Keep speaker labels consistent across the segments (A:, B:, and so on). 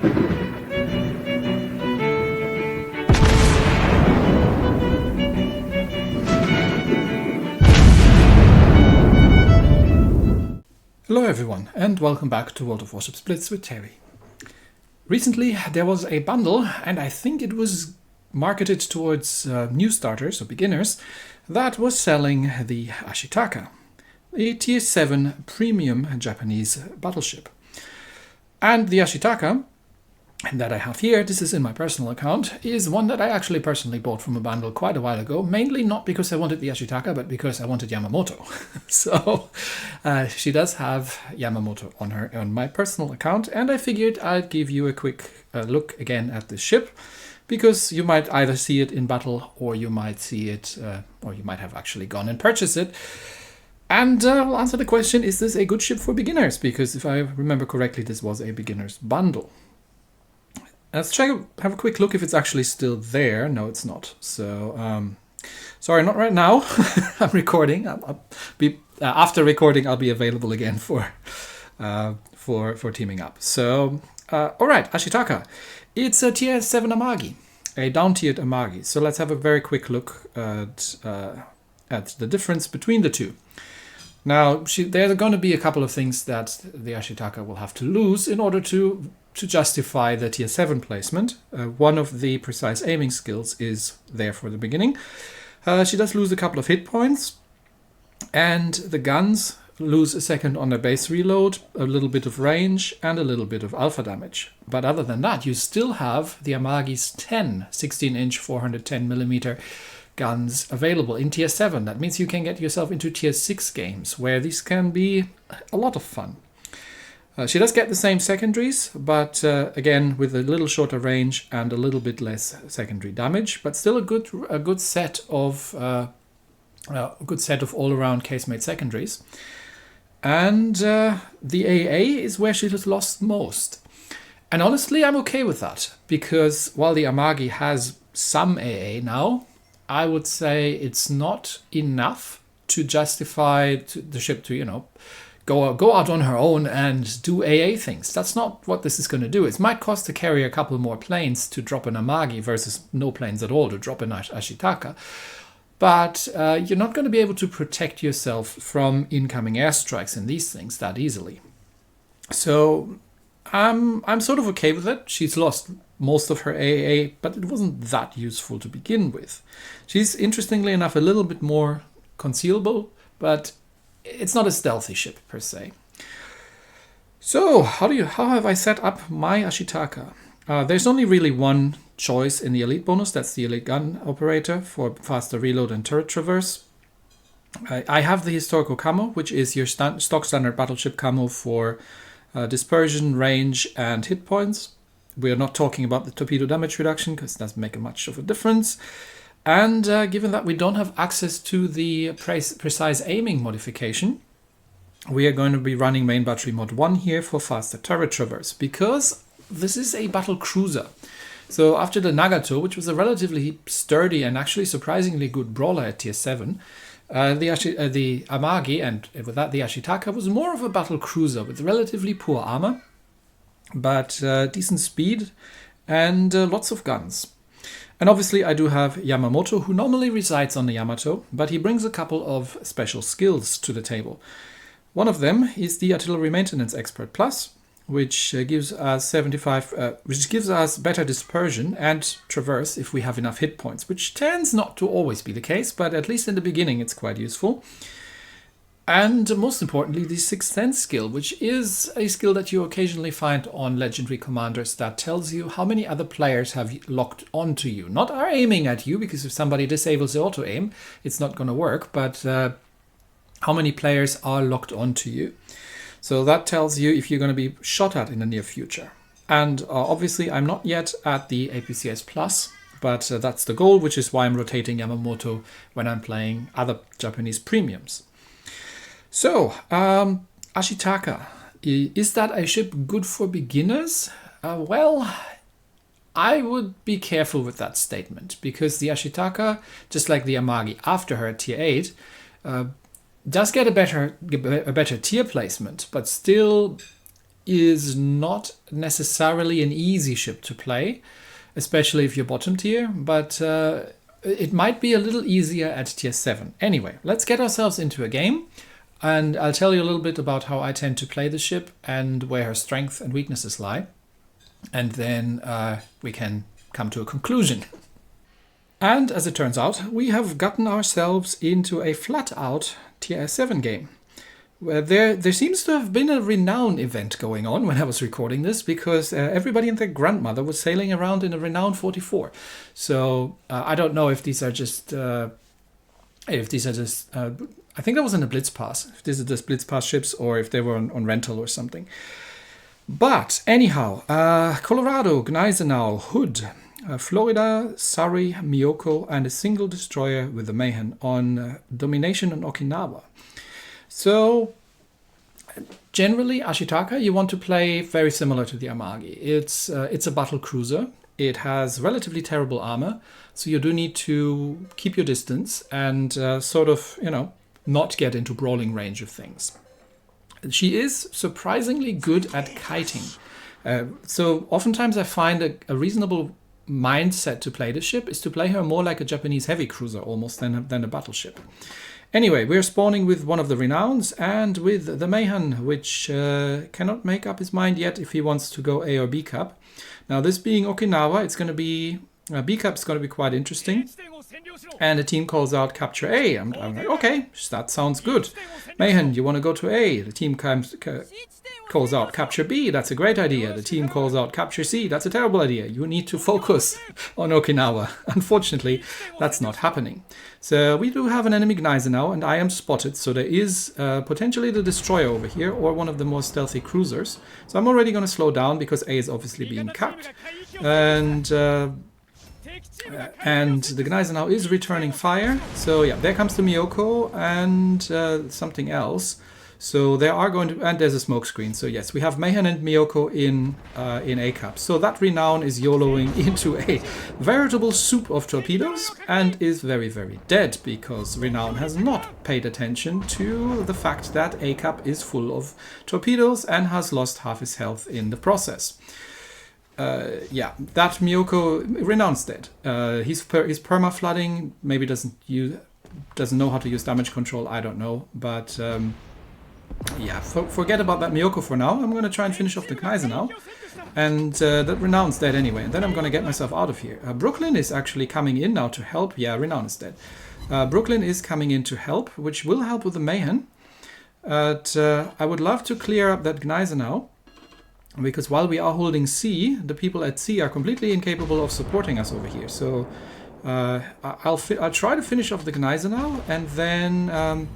A: Hello everyone, and welcome back to World of Warships Blitz with Terry. Recently there was a bundle, and I think it was marketed towards new starters or beginners, that was selling the Ashitaka, a Tier 7 premium Japanese battleship. And the Ashitaka that I have here, this is in my personal account, is one that I actually personally bought from a bundle quite a while ago, mainly not because I wanted the Ashitaka, but because I wanted Yamamoto. So she does have Yamamoto on my personal account, and I figured I'd give you a quick look again at this ship, because you might either see it in battle, or you might see it, or you might have actually gone and purchased it. And I'll answer the question, is this a good ship for beginners? Because if I remember correctly, this was a beginner's bundle. Let's have a quick look if it's actually still there. No, it's not. So, sorry, not right now. I'm recording. I'll be after recording. I'll be available again for teaming up. So, all right, Ashitaka. It's a Tier 7 Amagi, a down-tiered Amagi. So let's have a very quick look at the difference between the two. Now, there are going to be a couple of things that the Ashitaka will have to lose in order to justify the Tier 7 placement. One of the precise aiming skills is there for the beginning. She does lose a couple of hit points, and the guns lose a second on their base reload, a little bit of range, and a little bit of alpha damage. But other than that, you still have the Amagi's 10 16-inch 410mm guns available in Tier 7. That means you can get yourself into Tier 6 games, where these can be a lot of fun. She does get the same secondaries, but again with a little shorter range and a little bit less secondary damage, but still a good set of all-around casemate secondaries. And the AA is where she has lost most. And honestly, I'm okay with that, because while the Amagi has some AA now, I would say it's not enough to justify the ship to, go out on her own and do AA things. That's not what this is going to do. It might cost to carry a couple more planes to drop an Amagi versus no planes at all to drop an Ashitaka. But you're not going to be able to protect yourself from incoming airstrikes in these things that easily. So I'm sort of okay with it. She's lost most of her AA, but it wasn't that useful to begin with. She's, interestingly enough, a little bit more concealable, but it's not a stealthy ship per se. So how have I set up my Ashitaka? There's only really one choice in the elite bonus. That's the elite gun operator for faster reload and turret traverse. I have the historical camo, which is your stock standard battleship camo for dispersion, range, and hit points. We are not talking about the torpedo damage reduction, because it doesn't make much of a difference. And given that we don't have access to the precise aiming modification, we are going to be running main battery mod 1 here for faster turret traverse, because this is a battle cruiser. So after the Nagato, which was a relatively sturdy and actually surprisingly good brawler at Tier 7, the Amagi, and with that the Ashitaka, was more of a battle cruiser with relatively poor armor, but decent speed and lots of guns. And obviously I do have Yamamoto, who normally resides on the Yamato, but he brings a couple of special skills to the table. One of them is the Artillery Maintenance Expert Plus, which gives us better dispersion and traverse if we have enough hit points, which tends not to always be the case, but at least in the beginning it's quite useful. And most importantly, the Sixth Sense skill, which is a skill that you occasionally find on legendary commanders that tells you how many other players have locked onto you. Not are aiming at you, because if somebody disables the auto-aim, it's not going to work, but how many players are locked onto you. So that tells you if you're going to be shot at in the near future. And obviously I'm not yet at the APCS Plus, but that's the goal, which is why I'm rotating Yamamoto when I'm playing other Japanese premiums. So, Ashitaka, is that a ship good for beginners? Well, I would be careful with that statement, because the Ashitaka, just like the Amagi after her at Tier 8, does get a better tier placement, but still is not necessarily an easy ship to play, especially if you're bottom tier, but it might be a little easier at tier 7. Anyway, let's get ourselves into a game, and I'll tell you a little bit about how I tend to play the ship and where her strengths and weaknesses lie, and then we can come to a conclusion. And as it turns out, we have gotten ourselves into a flat-out tier 7 game. Where there seems to have been a renown event going on when I was recording this, because everybody and their grandmother was sailing around in a renown 44. So I don't know if these are just I think that was in a Blitz Pass. If this is just Blitz Pass ships or if they were on rental or something. But anyhow, Colorado, Gneisenau, Hood, Florida, Surrey, Miyoko, and a single destroyer with the Mayhem on domination on Okinawa. So, generally, Ashitaka, you want to play very similar to the Amagi. It's a battle cruiser. It has relatively terrible armor, so you do need to keep your distance and sort of, not get into brawling range of things. She is surprisingly good at kiting. So, oftentimes I find a reasonable mindset to play the ship is to play her more like a Japanese heavy cruiser almost than a battleship. Anyway, we're spawning with one of the Renowns and with the Mayhem, which cannot make up his mind yet if he wants to go A or B Cup. Now, this being Okinawa, it's going to be B Cup's going to be quite interesting. And the team calls out Capture A. I'm like, okay, that sounds good. Mayhem, you want to go to A? The team calls out Capture B. That's a great idea. The team calls out Capture C. That's a terrible idea. You need to focus on Okinawa. Unfortunately, that's not happening. So we do have an enemy Gneisenau, and I am spotted. So there is potentially the destroyer over here, or one of the more stealthy cruisers. So I'm already going to slow down because A is obviously being capped. And the Gneisenau is returning fire. So yeah, there comes the Miyoko and something else. So they are going to, and there's a smoke screen. So yes, we have Mayhem and Miyoko in A cup. So that renown is YOLOing into a veritable soup of torpedoes and is very, very dead because renown has not paid attention to the fact that A cup is full of torpedoes and has lost half his health in the process. Yeah, that Miyoko, renown's dead. He's perma flooding. Maybe doesn't know how to use damage control. I don't know, but. Yeah, forget about that Miyoko for now. I'm going to try and finish off the Gneisenau. And that Renown's dead anyway. And then I'm going to get myself out of here. Brooklyn is actually coming in now to help. Yeah, Renown is dead. Brooklyn is coming in to help, which will help with the Mayhem. But I would love to clear up that Gneisenau. Because while we are holding C, the people at C are completely incapable of supporting us over here. So I'll try to finish off the Gneisenau, and then,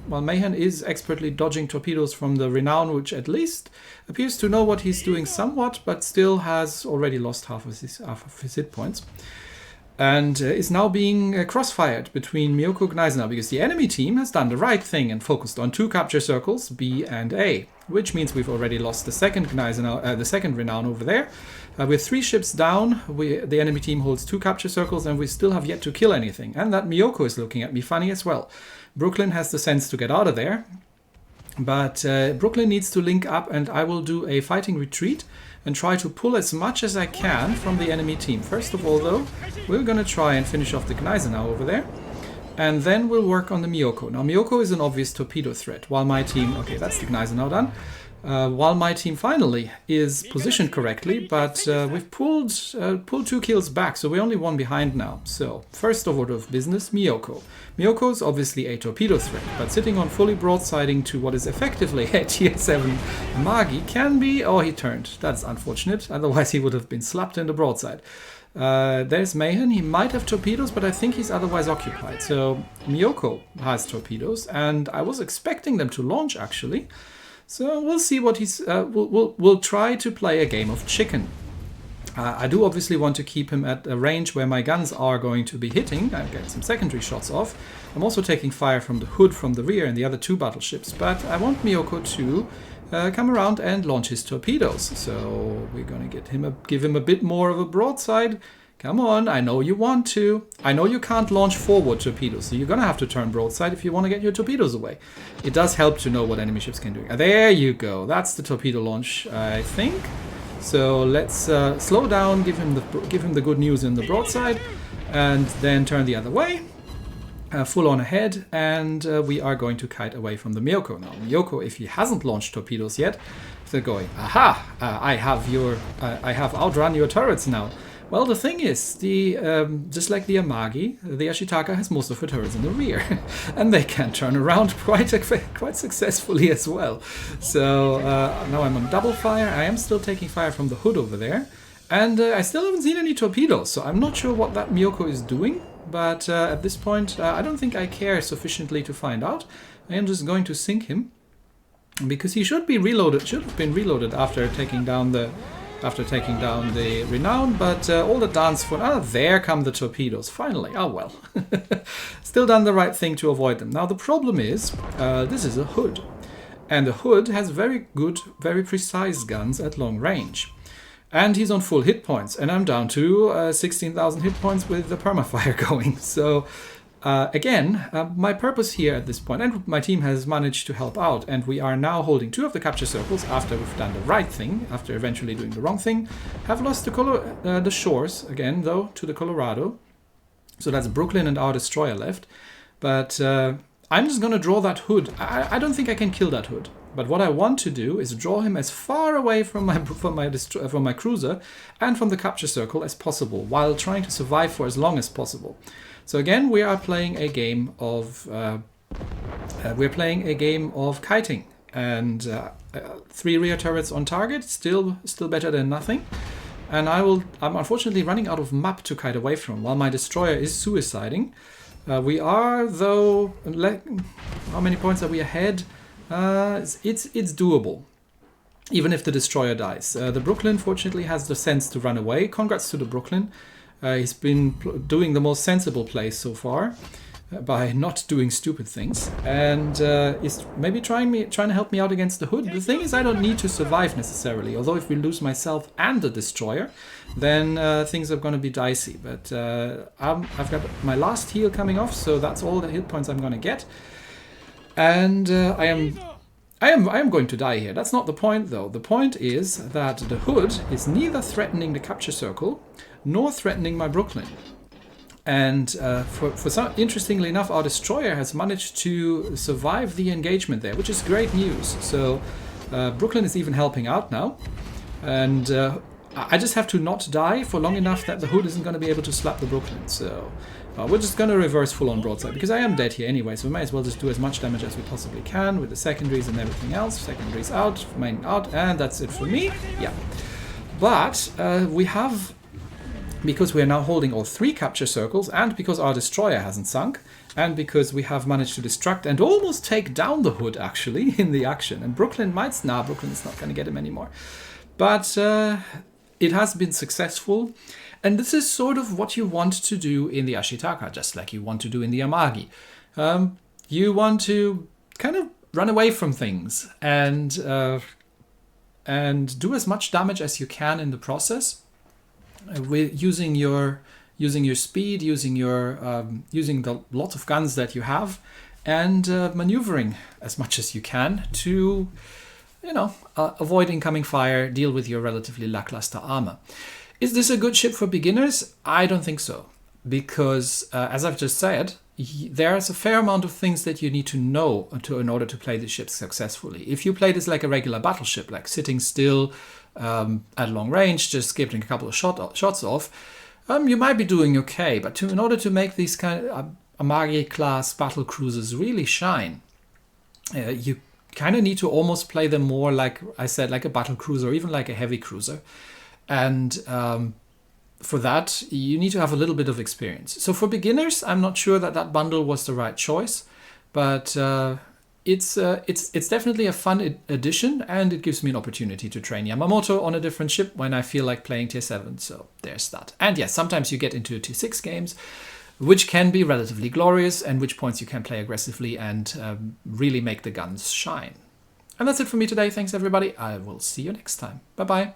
A: Mayhem is expertly dodging torpedoes from the Renown, which at least appears to know what he's doing somewhat, but still has already lost half of his hit points. And is now being crossfired between Miyoko and Gneisenau, because the enemy team has done the right thing and focused on 2 capture circles, B and A, which means we've already lost the second Gneisenau, the second Renown over there. With 3 ships down, the enemy team holds 2 capture circles, and we still have yet to kill anything. And that Miyoko is looking at me funny as well. Brooklyn has the sense to get out of there, but Brooklyn needs to link up, and I will do a fighting retreat and try to pull as much as I can from the enemy team. First of all, though, we're going to try and finish off the Gneisenau over there, and then we'll work on the Miyoko. Now, Miyoko is an obvious torpedo threat, while my team... Okay, that's the Gneisenau done. While my team finally is positioned correctly, but we've pulled 2 kills back, so we're only 1 behind now. So, first order of business, Miyoko. Miyoko is obviously a torpedo threat, but sitting on fully broadsiding to what is effectively a tier 7 Magi can be... Oh, he turned. That's unfortunate, otherwise he would have been slapped in the broadside. There's Mayhem. He might have torpedoes, but I think he's otherwise occupied. So, Miyoko has torpedoes, and I was expecting them to launch, actually. So we'll see what he's... We'll try to play a game of chicken. I do obviously want to keep him at a range where my guns are going to be hitting. I'll get some secondary shots off. I'm also taking fire from the Hood from the rear and the other 2 battleships. But I want Miyoko to come around and launch his torpedoes. So we're going to give him a bit more of a broadside. Come on, I know you want to. I know you can't launch forward torpedoes, so you're going to have to turn broadside if you want to get your torpedoes away. It does help to know what enemy ships can do. There you go. That's the torpedo launch, I think. So let's slow down, give him the good news in the broadside, and then turn the other way. Full on ahead, and we are going to kite away from the Myoko. Now, Myoko, if he hasn't launched torpedoes yet, they're going, aha, I have outrun your turrets now. Well, the thing is, just like the Amagi, the Ashitaka has most of her turrets in the rear, and they can turn around quite successfully as well. So now I'm on double fire. I am still taking fire from the hood over there, and I still haven't seen any torpedoes, so I'm not sure what that Myoko is doing, but at this point, I don't think I care sufficiently to find out. I am just going to sink him, because he should be reloaded. Should have been reloaded after taking down the Renown, but all the dance for... there come the torpedoes, finally. Oh well. Still done the right thing to avoid them. Now the problem is, this is a hood. And the hood has very good, very precise guns at long range. And he's on full hit points, and I'm down to 16,000 hit points with the permafire going. So... again, my purpose here at this point, and my team has managed to help out, and we are now holding 2 of the capture circles after we've done the right thing, after eventually doing the wrong thing. Have lost the shores, again, though, to the Colorado. So that's Brooklyn and our destroyer left. But I'm just going to draw that hood. I don't think I can kill that hood. But what I want to do is draw him as far away from my cruiser and from the capture circle as possible, while trying to survive for as long as possible. So again, we are playing a game of kiting, and 3 rear turrets on target, still better than nothing. And I'm unfortunately running out of map to kite away from, while my destroyer is suiciding. We are, though, how many points are we ahead? It's doable, even if the destroyer dies. The Brooklyn, fortunately, has the sense to run away. Congrats to the Brooklyn. He's been doing the most sensible play so far by not doing stupid things, and is maybe trying to help me out against the hood. The thing is, I don't need to survive necessarily, although if we lose myself and the destroyer, then things are going to be dicey. But I've got my last heal coming off, so that's all the hit points I'm going to get. And I am going to die here. That's not the point, though. The point is that the hood is neither threatening the capture circle nor threatening my Brooklyn. And interestingly enough, our destroyer has managed to survive the engagement there, which is great news. So Brooklyn is even helping out now. And I just have to not die for long enough that the hood isn't going to be able to slap the Brooklyn. So we're just going to reverse full-on broadside, because I am dead here anyway, so we might as well just do as much damage as we possibly can with the secondaries and everything else. Secondaries out, main out, and that's it for me. Yeah. But we have... because we are now holding all 3 capture circles, and because our destroyer hasn't sunk, and because we have managed to distract and almost take down the hood, actually, in the action. And Brooklyn might... Nah, Brooklyn's not going to get him anymore. But it has been successful. And this is sort of what you want to do in the Ashitaka, just like you want to do in the Amagi. You want to kind of run away from things and do as much damage as you can in the process. With using your speed, using the lot of guns that you have, and maneuvering as much as you can to, avoid incoming fire, deal with your relatively lackluster armor. Is this a good ship for beginners? I don't think so, because as I've just said, there's a fair amount of things that you need to know in order to play the ship successfully. If you play this like a regular battleship, like sitting still at long range, just giving a couple of shots off, you might be doing okay. But in order to make these kind of Amagi class battle cruisers really shine, you kind of need to almost play them more like I said, like a battle cruiser, or even like a heavy cruiser. And for that, you need to have a little bit of experience. So for beginners, I'm not sure that bundle was the right choice, but it's definitely a fun addition, and it gives me an opportunity to train Yamamoto on a different ship when I feel like playing tier 7. So there's that. And yes, sometimes you get into tier 6 games, which can be relatively glorious, and which points you can play aggressively and really make the guns shine. And that's it for me today. Thanks, everybody. I will see you next time. Bye-bye.